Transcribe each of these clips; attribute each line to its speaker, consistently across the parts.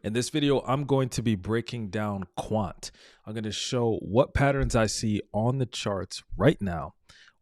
Speaker 1: In this video, I'm going to be breaking down Quant. I'm going to show what patterns I see on the charts right now,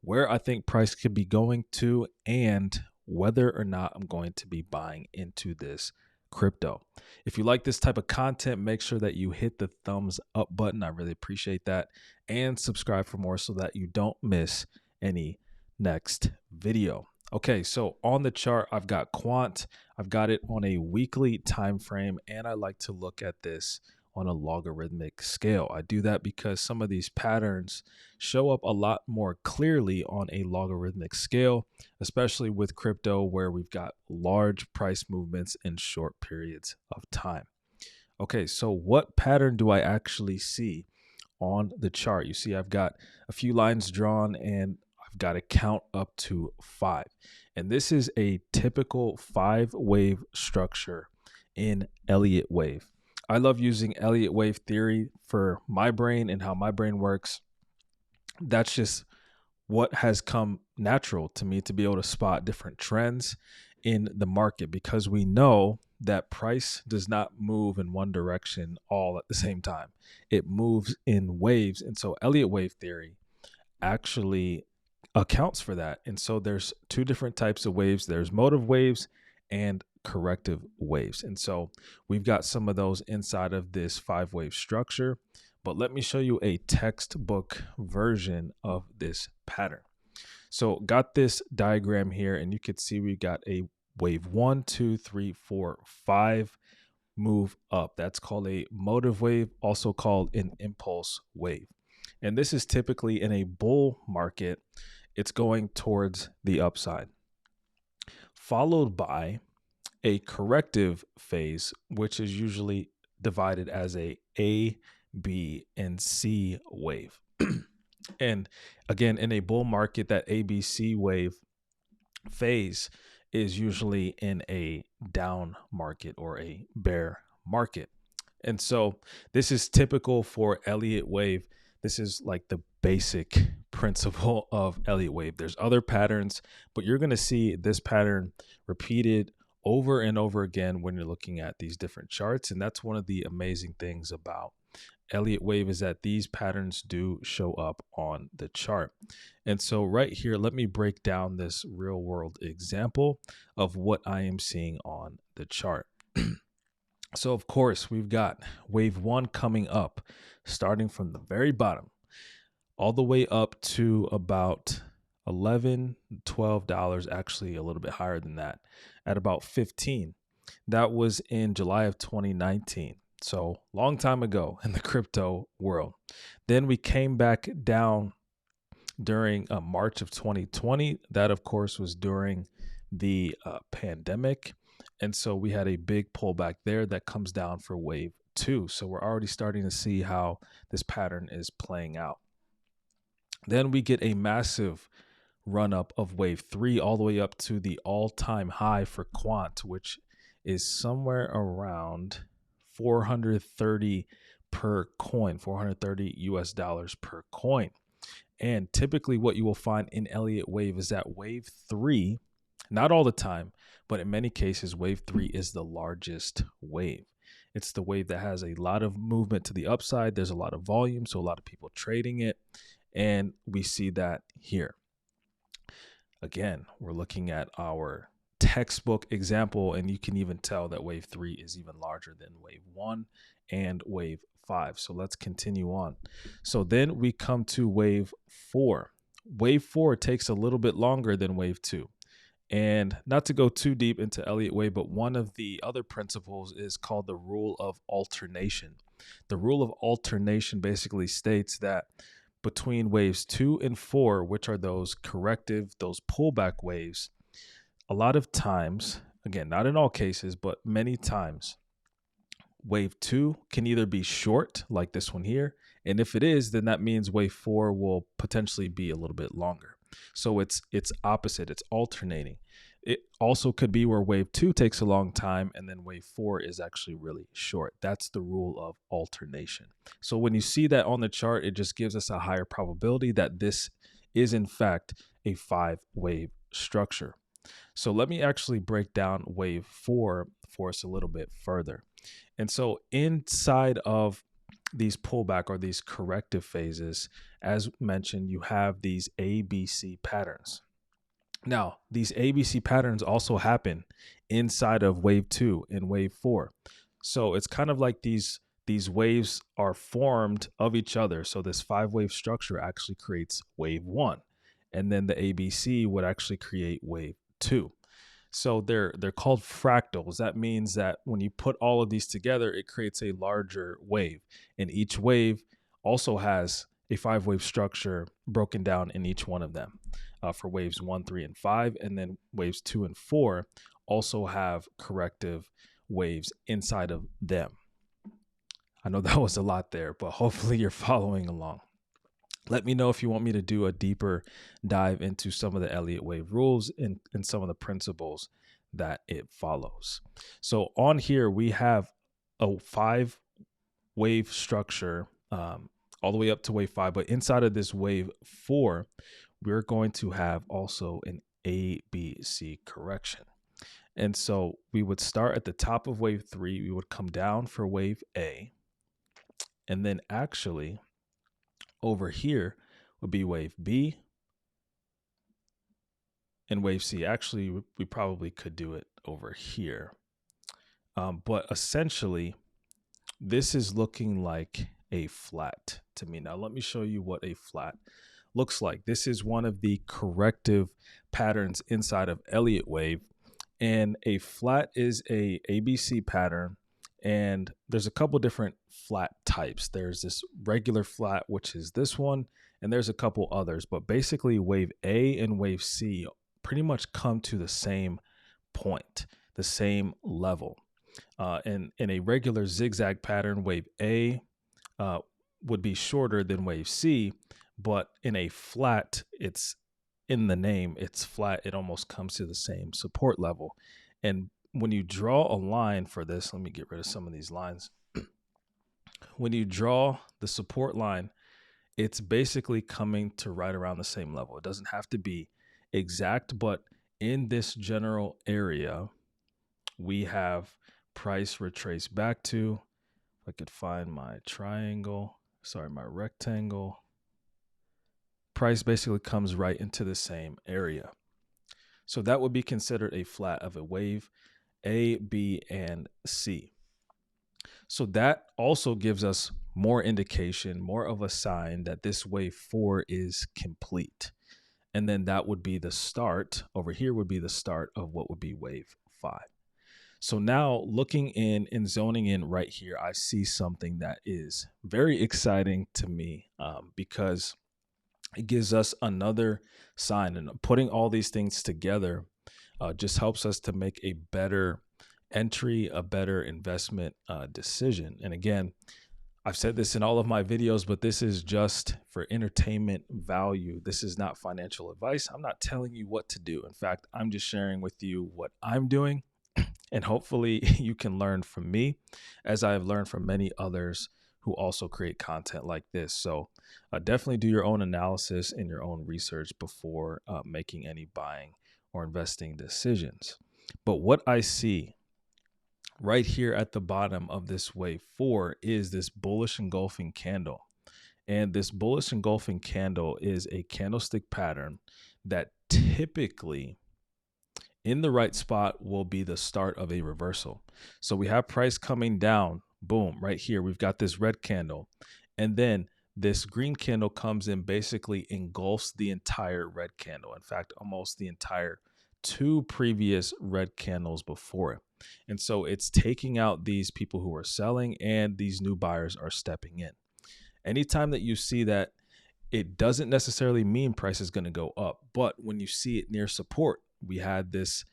Speaker 1: where I think price could be going to, and whether or not I'm going to be buying into this crypto. If you like this type of content, make sure that you hit the thumbs up button. I really appreciate that. And subscribe for more so that you don't miss any next video. Okay, so on the chart, I've got Quant. I've got it on a weekly time frame, and I like to look at this on a logarithmic scale. I do that because some of these patterns show up a lot more clearly on a logarithmic scale, especially with crypto where we've got large price movements in short periods of time. Okay, so what pattern do I actually see on the chart? You see, I've got a few lines drawn and I've got to count up to 5. And this is a typical 5-wave structure in Elliott Wave. I love using Elliott Wave Theory for my brain and how my brain works. That's just what has come natural to me to be able to spot different trends in the market, because we know that price does not move in one direction all at the same time. It moves in waves. And so Elliott Wave Theory actually accounts for that. And so there's two different types of waves. There's motive waves and corrective waves. And so we've got some of those inside of this 5-wave structure. But let me show you a textbook version of this pattern. So got this diagram here, and you can see we got a wave 1, 2, 3, 4, 5 move up. That's called a motive wave, also called an impulse wave. And this is typically in a bull market. It's going towards the upside, followed by a corrective phase, which is usually divided as a A, B, and C wave. And again, in a bull market, that ABC wave phase is usually in a down market or a bear market. And so this is typical for Elliott Wave. This is like the basic principle of Elliott Wave. There's other patterns, but you're going to see this pattern repeated over and over again when you're looking at these different charts. And that's one of the amazing things about Elliott Wave, is that these patterns do show up on the chart. And so right here, let me break down this real world example of what I am seeing on the chart. So of course, we've got wave 1 coming up, starting from the very bottom all the way up to about $11, $12, actually a little bit higher than that, at about 15. That was in July of 2019. So long time ago in the crypto world. Then we came back down during March of 2020. That, of course, was during the pandemic. And so we had a big pullback there that comes down for wave 2. So we're already starting to see how this pattern is playing out. Then we get a massive run up of wave 3 all the way up to the all-time high for Quant, which is somewhere around 430 per coin, 430 US dollars per coin. And typically what you will find in Elliott Wave is that wave 3, not all the time, but in many cases, wave 3 is the largest wave. It's the wave that has a lot of movement to the upside. There's a lot of volume, so a lot of people trading it. And we see that here. Again, we're looking at our textbook example, and you can even tell that wave 3 is even larger than wave 1 and wave 5. So let's continue on. So then we come to wave 4. Wave 4 takes a little bit longer than wave 2. And not to go too deep into Elliott Wave, but one of the other principles is called the rule of alternation. The rule of alternation basically states that between waves 2 and 4, which are those corrective, those pullback waves, a lot of times, again, not in all cases, but many times, wave 2 can either be short, like this one here, and if it is, then that means wave 4 will potentially be a little bit longer. So it's opposite, it's alternating. It also could be where wave 2 takes a long time and then wave 4 is actually really short. That's the rule of alternation. So when you see that on the chart, it just gives us a higher probability that this is in fact a 5-wave structure. So let me actually break down wave 4 for us a little bit further. And so inside of these pullback or these corrective phases, as mentioned, you have these ABC patterns. Now, these ABC patterns also happen inside of wave 2 and wave 4. So it's kind of like these waves are formed of each other. So this 5-wave structure actually creates wave 1, and then the ABC would actually create wave 2. So they're called fractals. That means that when you put all of these together, it creates a larger wave. And each wave also has a 5-wave structure broken down in each one of them. For waves 1, 3, and 5, and then waves 2 and 4 also have corrective waves inside of them. I know that was a lot there, but hopefully you're following along. Let me know if you want me to do a deeper dive into some of the Elliott Wave rules and some of the principles that it follows. So on here, we have a 5-wave structure all the way up to wave 5, but inside of this wave 4, we're going to have also an ABC correction. And so we would start at the top of wave 3, we would come down for wave A, and then actually over here would be wave B and wave C. Actually, we probably could do it over here. But essentially, this is looking like a flat to me. Now, let me show you what a flat looks like. This is one of the corrective patterns inside of Elliott Wave. And a flat is a ABC pattern. And there's a couple different flat types. There's this regular flat, which is this one, and there's a couple others. But basically, wave A and wave C pretty much come to the same point, the same level. And in a regular zigzag pattern, wave A would be shorter than wave C, but in a flat, it's in the name, it's flat. It almost comes to the same support level. And when you draw a line for this, let me get rid of some of these lines. When you draw the support line, it's basically coming to right around the same level. It doesn't have to be exact, but in this general area, we have price retrace back to, if I could find my my rectangle, price basically comes right into the same area. So that would be considered a flat of a wave A, B, and C. So that also gives us more indication, more of a sign that this wave 4 is complete. And then that would be the start, over here would be the start of what would be wave 5. So now looking in and zoning in right here, I see something that is very exciting to me because it gives us another sign, and putting all these things together just helps us to make a better entry, a better investment decision. And again, I've said this in all of my videos, but this is just for entertainment value. This is not financial advice. I'm not telling you what to do. In fact, I'm just sharing with you what I'm doing, and hopefully you can learn from me as I have learned from many others who also create content like this. So definitely do your own analysis and your own research before making any buying or investing decisions. But what I see right here at the bottom of this wave 4 is this bullish engulfing candle. And this bullish engulfing candle is a candlestick pattern that typically in the right spot will be the start of a reversal. So we have price coming down, boom, right here. We've got this red candle, and then this green candle comes in, basically engulfs the entire red candle. In fact, almost the entire 2 previous red candles before it. And so it's taking out these people who are selling, and these new buyers are stepping in. Anytime that you see that, it doesn't necessarily mean price is going to go up, but when you see it near support, we had this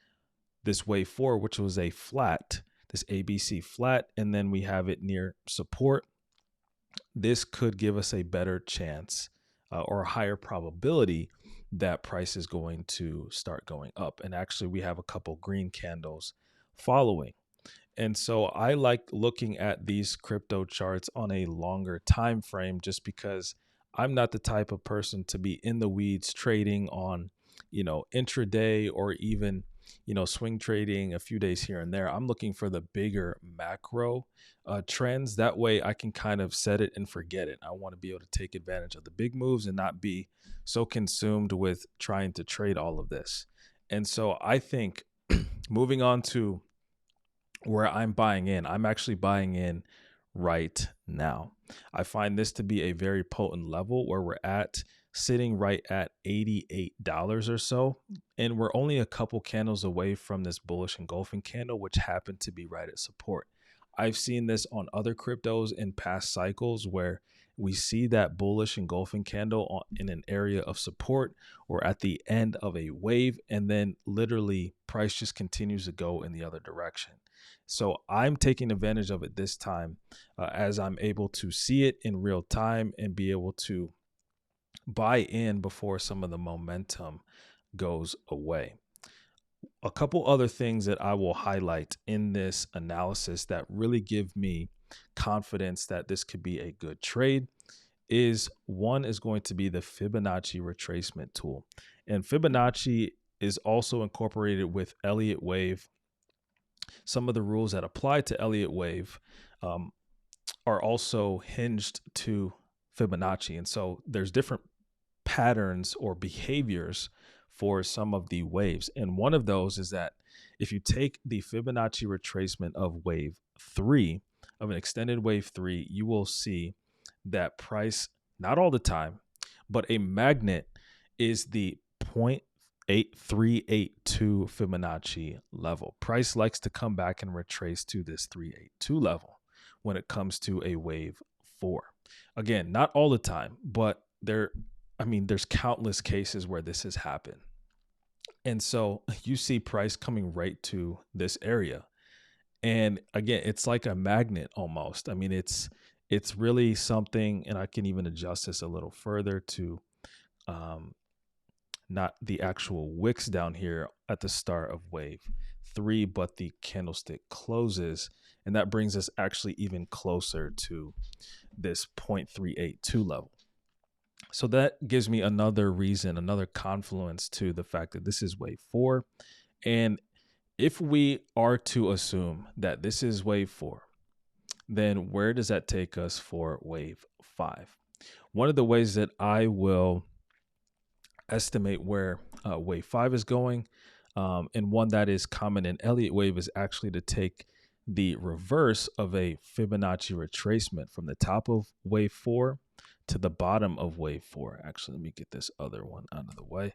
Speaker 1: wave 4, which was a flat, this ABC flat, and then we have it near support. This could give us a better chance or a higher probability that price is going to start going up. And actually, we have a couple green candles following. And so I like looking at these crypto charts on a longer time frame, just because I'm not the type of person to be in the weeds trading on, intraday or even, swing trading a few days here and there. I'm looking for the bigger macro trends. That way I can kind of set it and forget it. I want to be able to take advantage of the big moves and not be so consumed with trying to trade all of this. And so I think moving on to where I'm buying in, I'm actually buying in right now. I find this to be a very potent level where we're at, sitting right at $88 or so. And we're only a couple candles away from this bullish engulfing candle, which happened to be right at support. I've seen this on other cryptos in past cycles where we see that bullish engulfing candle in an area of support or at the end of a wave, and then literally price just continues to go in the other direction. So I'm taking advantage of it this time as I'm able to see it in real time and be able to buy in before some of the momentum goes away. A couple other things that I will highlight in this analysis that really give me confidence that this could be a good trade is one is going to be the Fibonacci retracement tool. And Fibonacci is also incorporated with Elliott Wave. Some of the rules that apply to Elliott Wave are also hinged to Fibonacci. And so there's different patterns or behaviors for some of the waves. And one of those is that if you take the Fibonacci retracement of wave 3, of an extended wave 3, you will see that price, not all the time, but a magnet is the 0.8382 Fibonacci level. Price likes to come back and retrace to this 382 level when it comes to a wave 4. Again, not all the time, but there's countless cases where this has happened. And so you see price coming right to this area. And again, it's like a magnet almost. I mean, it's really something, and I can even adjust this a little further to not the actual wicks down here at the start of wave 3, but the candlestick closes. And that brings us actually even closer to this 0.382 level. So that gives me another reason, another confluence to the fact that this is wave 4. And if we are to assume that this is wave 4, then where does that take us for wave 5? One of the ways that I will estimate where wave 5 is going, and one that is common in Elliott Wave, is actually to take the reverse of a Fibonacci retracement from the top of wave 4 to the bottom of wave 4. Actually, let me get this other one out of the way.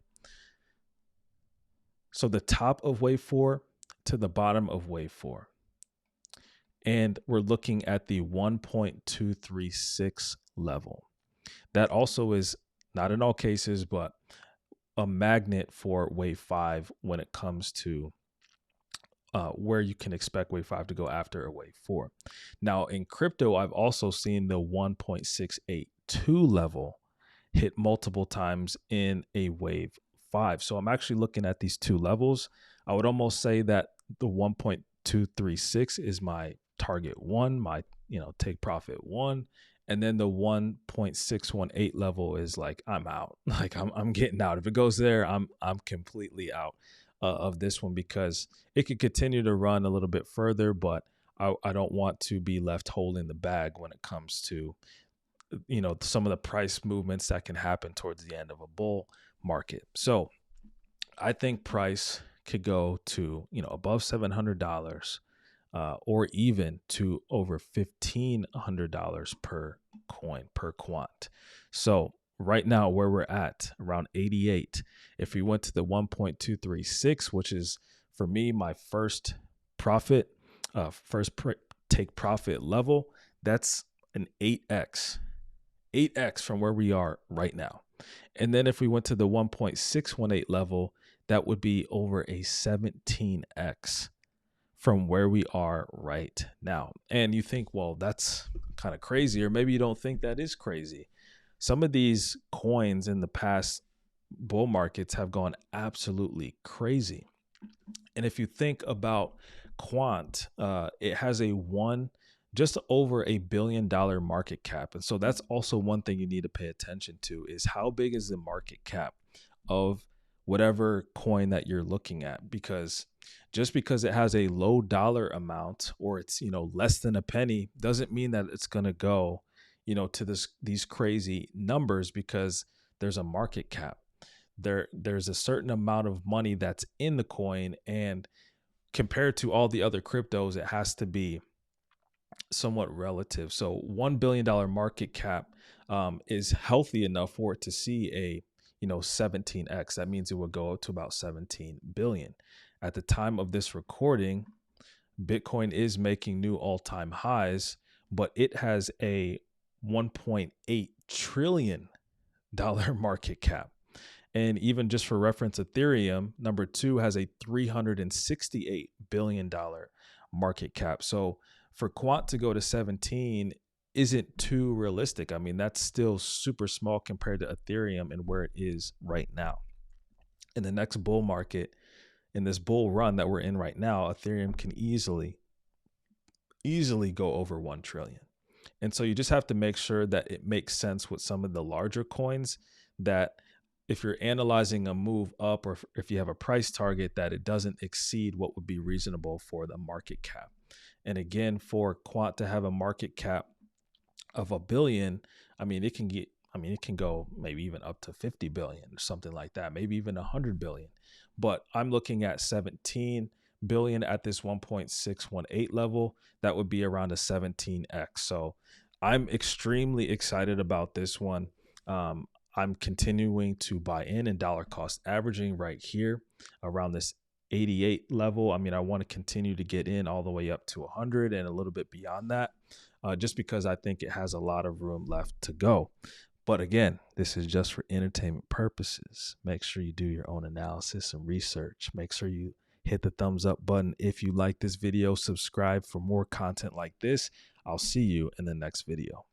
Speaker 1: So the top of wave 4 to the bottom of wave 4. And we're looking at the 1.236 level. That also is, not in all cases, but a magnet for wave 5 when it comes to where you can expect wave 5 to go after a wave 4. Now in crypto, I've also seen the 1.682 level hit multiple times in a wave 5. So I'm actually looking at these two levels. I would almost say that the 1.236 is my target 1, my take profit 1, and then the 1.618 level is like, I'm out. Like I'm getting out. If it goes there, I'm completely out of this one, because it could continue to run a little bit further, but I don't want to be left holding the bag when it comes to some of the price movements that can happen towards the end of a bull market. So I think price could go to above $700 or even to over $1,500 per coin, per quant. So right now where we're at, around 88, if we went to the 1.236, which is for me my first profit, take profit level, that's an 8x from where we are right now. And then if we went to the 1.618 level, that would be over a 17x from where we are right now. And you think, well, that's kind of crazy, or maybe you don't think that is crazy. Some of these coins in the past bull markets have gone absolutely crazy. And if you think about Quant, it has just over $1 billion market cap. And so that's also one thing you need to pay attention to, is how big is the market cap of whatever coin that you're looking at, because just because it has a low dollar amount or it's, less than a penny doesn't mean that it's going to go, to these crazy numbers, because there's a market cap. There's a certain amount of money that's in the coin, and compared to all the other cryptos, it has to be somewhat relative. So $1 billion market cap is healthy enough for it to see a 17x. That means it would go up to about 17 billion. At the time of this recording, Bitcoin is making new all-time highs, but it has a $1.8 trillion market cap. And even just for reference, Ethereum, number 2, has a $368 billion market cap. So for Quant to go to 17 isn't too realistic. I mean, that's still super small compared to Ethereum and where it is right now. In the next bull market, in this bull run that we're in right now, Ethereum can easily go over 1 trillion. And so you just have to make sure that it makes sense with some of the larger coins, that if you're analyzing a move up, or if you have a price target, that it doesn't exceed what would be reasonable for the market cap. And again, for Quant to have a market cap of $1 billion, it can go maybe even up to 50 billion or something like that, maybe even 100 billion. But I'm looking at 17 billion at this 1.618 level. That would be around a 17x. So I'm extremely excited about this one. I'm continuing to buy in and dollar cost averaging right here around this 88 level. I want to continue to get in all the way up to 100 and a little bit beyond that, just because I think it has a lot of room left to go. But again, this is just for entertainment purposes. Make sure you do your own analysis and research. Make sure you hit the thumbs up button if you like this video. Subscribe for more content like this. I'll see you in the next video.